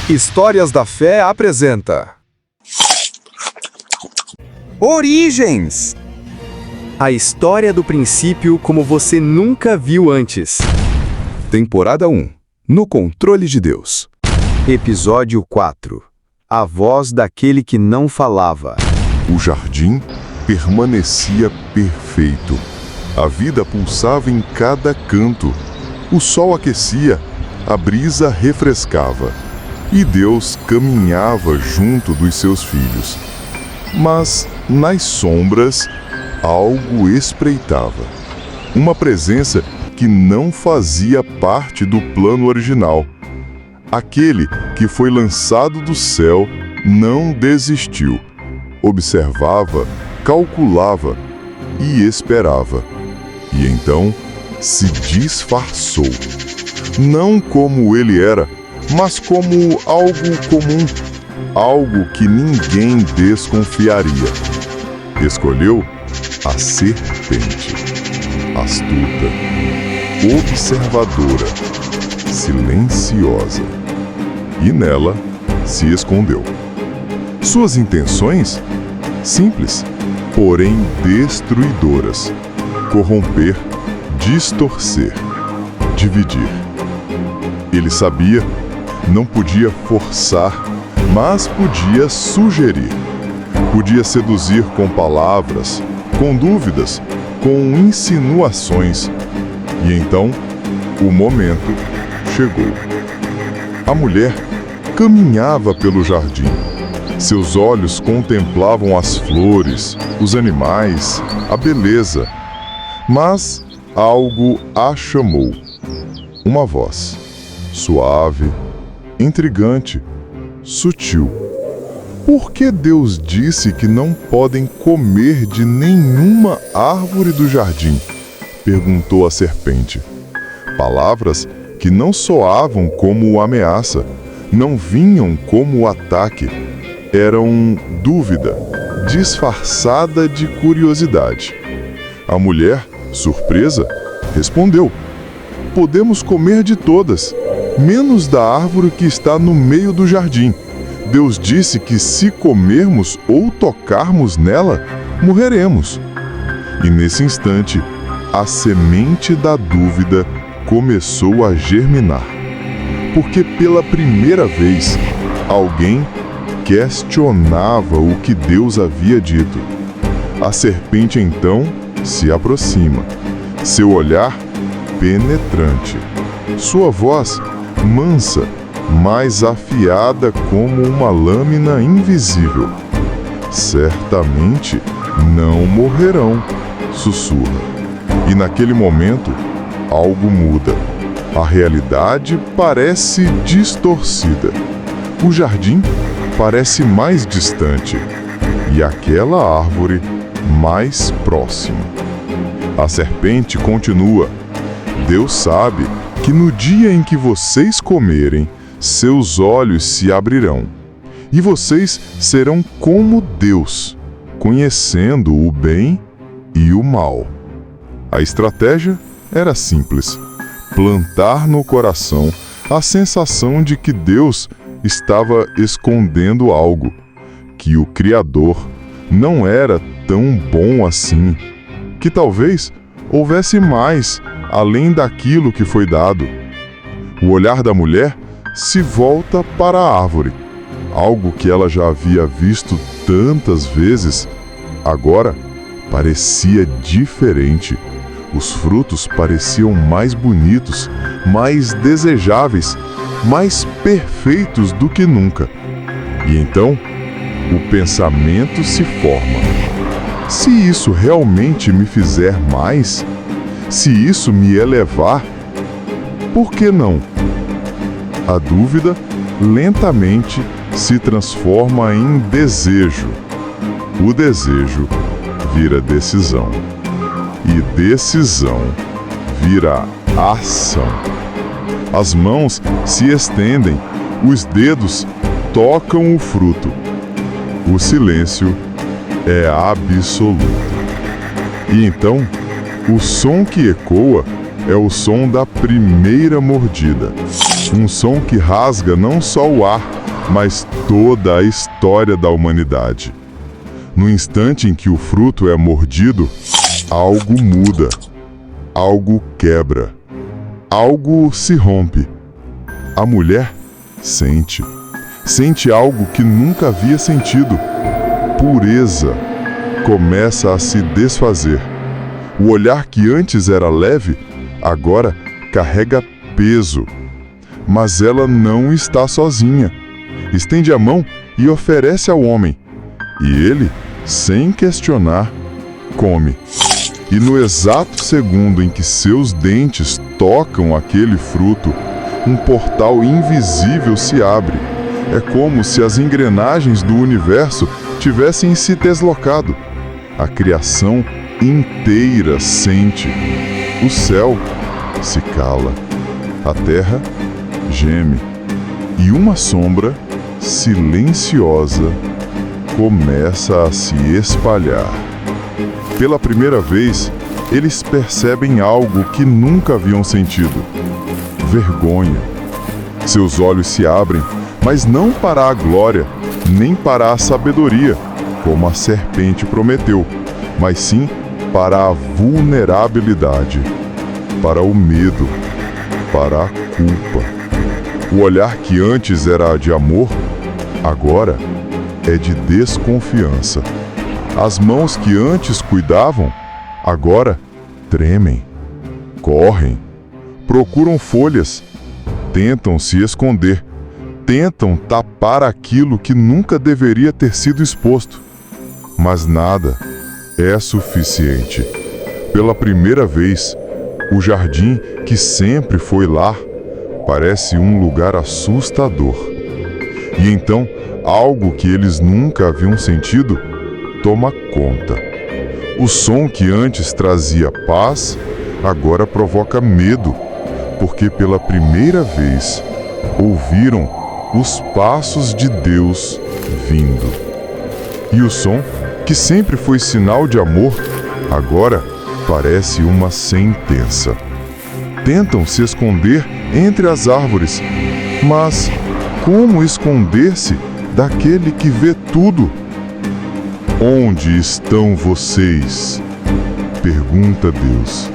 Histórias da Fé apresenta Origens! A história do princípio como você nunca viu antes. Temporada 1. No controle de Deus. Episódio 4. A voz daquele que não falava. O jardim permanecia perfeito. A vida pulsava em cada canto. O sol aquecia, a brisa refrescava. E Deus caminhava junto dos seus filhos. Mas, nas sombras, algo espreitava. Uma presença que não fazia parte do plano original. Aquele que foi lançado do céu não desistiu. Observava, calculava e esperava. E então se disfarçou. Não como ele era, mas como algo comum, algo que ninguém desconfiaria. Escolheu a serpente, astuta, observadora, silenciosa. E nela se escondeu. Suas intenções? Simples, porém destruidoras. Corromper, distorcer, dividir. Ele sabia, não podia forçar, mas podia sugerir. Podia seduzir com palavras, com dúvidas, com insinuações. E então, o momento chegou. A mulher caminhava pelo jardim. Seus olhos contemplavam as flores, os animais, a beleza. Mas algo a chamou. Uma voz, suave, intrigante, sutil. Por que Deus disse que não podem comer de nenhuma árvore do jardim? Perguntou a serpente. Palavras que não soavam como ameaça, não vinham como ataque. Eram dúvida, disfarçada de curiosidade. A mulher, surpresa, respondeu: podemos comer de todas, menos da árvore que está no meio do jardim. Deus disse que se comermos ou tocarmos nela, morreremos. E nesse instante, a semente da dúvida começou a germinar. Porque pela primeira vez, alguém questionava o que Deus havia dito. A serpente então se aproxima. Seu olhar penetrante. Sua voz mansa, mas afiada como uma lâmina invisível. Certamente não morrerão, sussurra. E naquele momento, algo muda. A realidade parece distorcida. O jardim parece mais distante. E aquela árvore mais próxima. A serpente continua. Deus sabe que no dia em que vocês comerem, seus olhos se abrirão, e vocês serão como Deus, conhecendo o bem e o mal. A estratégia era simples: plantar no coração a sensação de que Deus estava escondendo algo, que o Criador não era tão bom assim, que talvez houvesse mais além daquilo que foi dado. O olhar da mulher se volta para a árvore, algo que ela já havia visto tantas vezes. Agora parecia diferente. Os frutos pareciam mais bonitos, mais desejáveis, mais perfeitos do que nunca. E então, o pensamento se forma. Se isso realmente me fizer mais, se isso me elevar, por que não? A dúvida lentamente se transforma em desejo. O desejo vira decisão. E decisão vira ação. As mãos se estendem, os dedos tocam o fruto. O silêncio é absoluto. E então, o som que ecoa é o som da primeira mordida. Um som que rasga não só o ar, mas toda a história da humanidade. No instante em que o fruto é mordido, algo muda, algo quebra, algo se rompe. A mulher sente algo que nunca havia sentido. Pureza começa a se desfazer. O olhar que antes era leve, agora carrega peso. Mas ela não está sozinha. Estende a mão e oferece ao homem. E ele, sem questionar, come. E no exato segundo em que seus dentes tocam aquele fruto, um portal invisível se abre. É como se as engrenagens do universo tivessem se deslocado. A criação inteira sente. O céu se cala. A terra geme. E uma sombra silenciosa começa a se espalhar. Pela primeira vez, eles percebem algo que nunca haviam sentido: vergonha. Seus olhos se abrem, mas não para a glória, nem para a sabedoria, como a serpente prometeu, mas sim para a vulnerabilidade, para o medo, para a culpa. O olhar que antes era de amor, agora é de desconfiança. As mãos que antes cuidavam, agora tremem, correm, procuram folhas, tentam se esconder, tentam tapar aquilo que nunca deveria ter sido exposto. Mas nada é suficiente. Pela primeira vez, o jardim que sempre foi lar parece um lugar assustador. E então, algo que eles nunca haviam sentido toma conta. O som que antes trazia paz, agora provoca medo, porque pela primeira vez ouviram os passos de Deus vindo. E o som, que sempre foi sinal de amor, agora parece uma sentença. Tentam se esconder entre as árvores, mas como esconder-se daquele que vê tudo? Onde estão vocês? Pergunta Deus.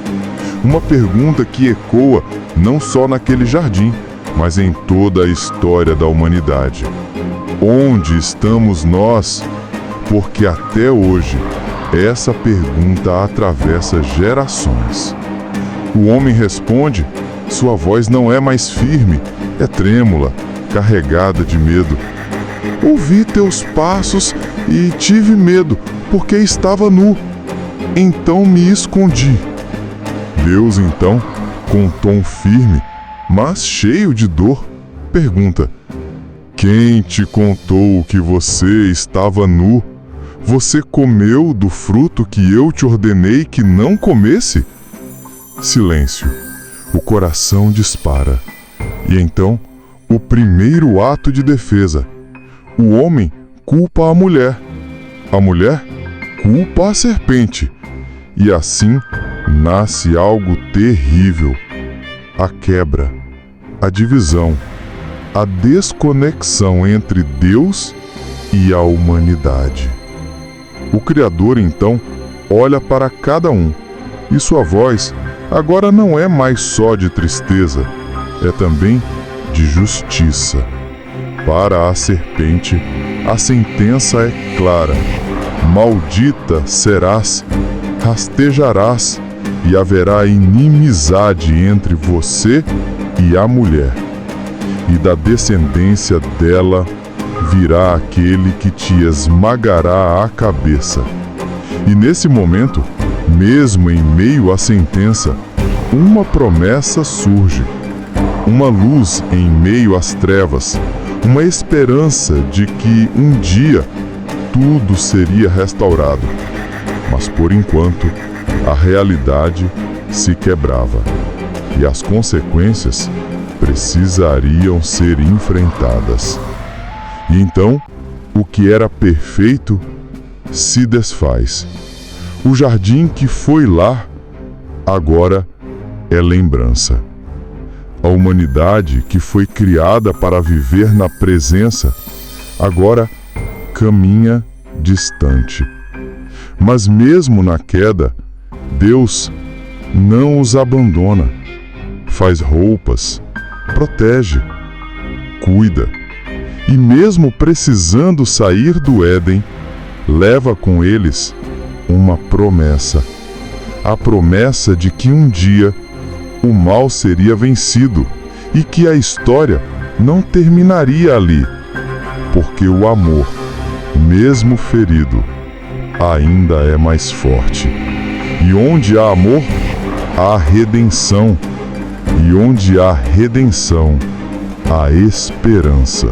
Uma pergunta que ecoa não só naquele jardim, mas em toda a história da humanidade. Onde estamos nós? Porque até hoje, essa pergunta atravessa gerações. O homem responde, sua voz não é mais firme, é trêmula, carregada de medo. Ouvi teus passos e tive medo, porque estava nu. Então me escondi. Deus, então, com tom firme, mas cheio de dor, pergunta: quem te contou que você estava nu? Você comeu do fruto que eu te ordenei que não comesse? Silêncio. O coração dispara. E então, o primeiro ato de defesa. O homem culpa a mulher culpa a serpente. E assim nasce algo terrível: a quebra, a divisão, a desconexão entre Deus e a humanidade. O Criador, então, olha para cada um, e sua voz agora não é mais só de tristeza, é também de justiça. Para a serpente, a sentença é clara: maldita serás, rastejarás, e haverá inimizade entre você e a mulher, e da descendência dela virá aquele que te esmagará a cabeça. E nesse momento, mesmo em meio à sentença, uma promessa surge, uma luz em meio às trevas, uma esperança de que um dia tudo seria restaurado. Mas por enquanto, a realidade se quebrava e as consequências precisariam ser enfrentadas. E então, o que era perfeito se desfaz. O jardim que foi lá, agora é lembrança. A humanidade, que foi criada para viver na presença, agora caminha distante. Mas mesmo na queda, Deus não os abandona. Faz roupas, protege, cuida. E mesmo precisando sair do Éden, leva com eles uma promessa. A promessa de que um dia o mal seria vencido e que a história não terminaria ali, porque o amor, mesmo ferido, ainda é mais forte. E onde há amor, há redenção. E onde há redenção, há esperança.